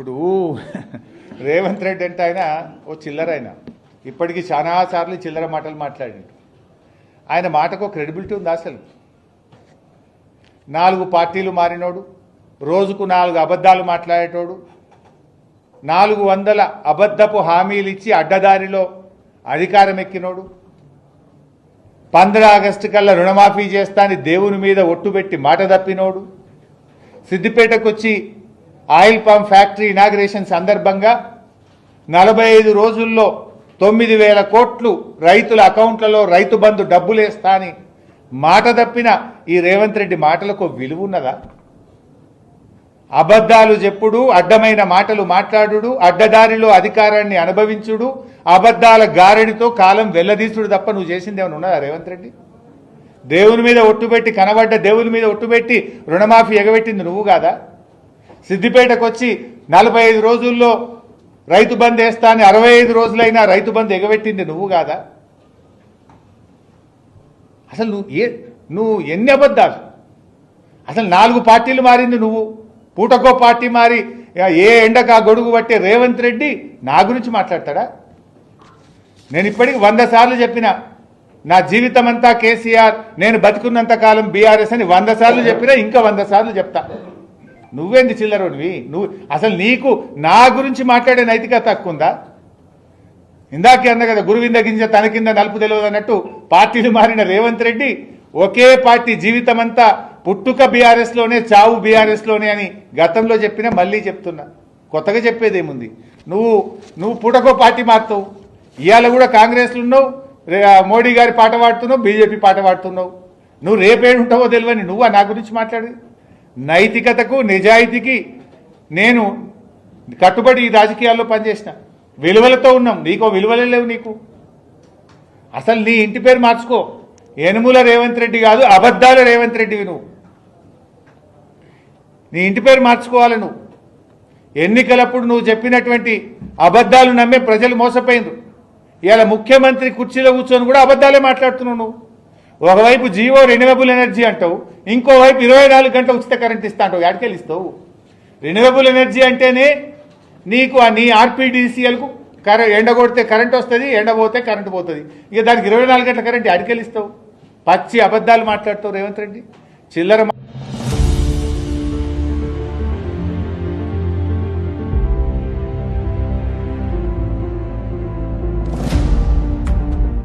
ఇప్పుడు రేవంత్ రెడ్డి అంటే ఆయన ఓ చిల్లర, ఆయన ఇప్పటికీ చాలాసార్లు చిల్లర మాటలు మాట్లాడిండు. ఆయన మాటకు క్రెడిబిలిటీ ఉంది అసలు? 4 పార్టీలు మారినోడు, రోజుకు 4 అబద్ధాలు మాట్లాడేటోడు, 400 అబద్ధపు హామీలు ఇచ్చి అడ్డదారిలో అధికారం ఎక్కినోడు, 15 ఆగస్టు కల్లా రుణమాఫీ చేస్తా అని దేవుని మీద ఒట్టుబెట్టి మాట తప్పినోడు, సిద్దిపేటకు వచ్చి ఆయిల్ పంప్ ఫ్యాక్టరీ ఇనాగ్రేషన్ సందర్భంగా 45 రోజుల్లో 9,000 కోట్లు రైతుల అకౌంట్లలో రైతు బంధు డబ్బులు వేస్తా అని మాట తప్పిన ఈ రేవంత్ రెడ్డి మాటలకు విలువ ఉన్నదా? అబద్ధాలు చెప్పుడు, అడ్డమైన మాటలు మాట్లాడుడు, అడ్డదారిలో అధికారాన్ని అనుభవించుడు, అబద్ధాల గారడితో కాలం వెల్లదీసుడు తప్ప నువ్వు చేసింది ఏమైనా ఉన్నదా రేవంత్ రెడ్డి? దేవుని మీద ఒట్టుబెట్టి, కనబడ్డ దేవుని మీద ఒట్టుబెట్టి రుణమాఫీ ఎగబెట్టింది నువ్వు కాదా? సిద్దిపేటకు వచ్చి 45 రోజుల్లో రైతు బంద్ వేస్తా అని 65 రోజులైనా రైతు బంద్ ఎగబెట్టింది నువ్వు కాదా? అసలు నువ్వు ఎన్ని అబద్ధాలు? అసలు 4 పార్టీలు మారింది నువ్వు, పూటకో పార్టీ మారి ఏ ఎండకా గొడుగు పట్టే రేవంత్ రెడ్డి నా గురించి మాట్లాడతాడా? నేను ఇప్పటికి 100 సార్లు చెప్పిన, నా జీవితం అంతా కేసీఆర్, నేను బతుకున్నంత కాలం బీఆర్ఎస్ అని 100 సార్లు చెప్పినా, ఇంకా 100 సార్లు చెప్తా. నువ్వేంది చిల్లరోనివి? నువ్వు అసలు నీకు నా గురించి మాట్లాడే నైతికత తక్కువ ఉందా? ఇందాకే అన్న కదా, గురువింద గింజ తన కింద నలుపు తెలియదు అన్నట్టు పార్టీలు మారిన రేవంత్ రెడ్డి ఒకే పార్టీ జీవితం అంతా పుట్టుక బీఆర్ఎస్లోనే, చావు బీఆర్ఎస్లోనే అని గతంలో చెప్పినా మళ్ళీ చెప్తున్నా. కొత్తగా చెప్పేదేముంది? నువ్వు పూటకో పార్టీ మారుతావు. ఇవాళ కూడా కాంగ్రెస్లో ఉన్నావు, మోడీ గారి పాట పాడుతున్నావు, బీజేపీ పాట పాడుతున్నావు. నువ్వు రేపేడుంటావో తెలియని నువ్వా నా గురించి మాట్లాడి? నైతికతకు, నిజాయితీకి నేను కట్టుబడి ఈ రాజకీయాల్లో పనిచేసిన, విలువలతో ఉన్నాం. నీకో విలువలే లేవు నీకు. అసలు నీ ఇంటి పేరు మార్చుకో, యనుమల రేవంత్ రెడ్డి కాదు, అబద్ధాల రేవంత్ రెడ్డివి నువ్వు. నీ ఇంటి పేరు మార్చుకోవాలి నువ్వు. ఎన్నికలప్పుడు నువ్వు చెప్పినటువంటి అబద్ధాలు నమ్మే ప్రజలు మోసపోయిండ్రు. ఇవాళ ముఖ్యమంత్రి కుర్చీలో కూర్చొని కూడా అబద్ధాలే మాట్లాడుతున్నావు నువ్వు. ఒకవైపు జియో రెన్యూవబుల్ ఎనర్జీ అంటావు, ఇంకోవైపు 24 గంటల ఉచిత కరెంట్ ఇస్తా అంటావు. ఎక్కడికెళ్ళి ఇస్తావు? రెన్యూవబుల్ ఎనర్జీ అంటేనే నీకు నీ ఆర్పీడీసీఎల్కు ఎండ కొడితే కరెంట్ వస్తుంది, ఎండ పోతే కరెంట్ పోతుంది. ఇక దానికి 24 గంటల కరెంట్ ఎక్కడికెళ్ళి ఇస్తావు? పచ్చి అబద్ధాలు మాట్లాడుతావు రేవంత్ రెడ్డి, చిల్లర.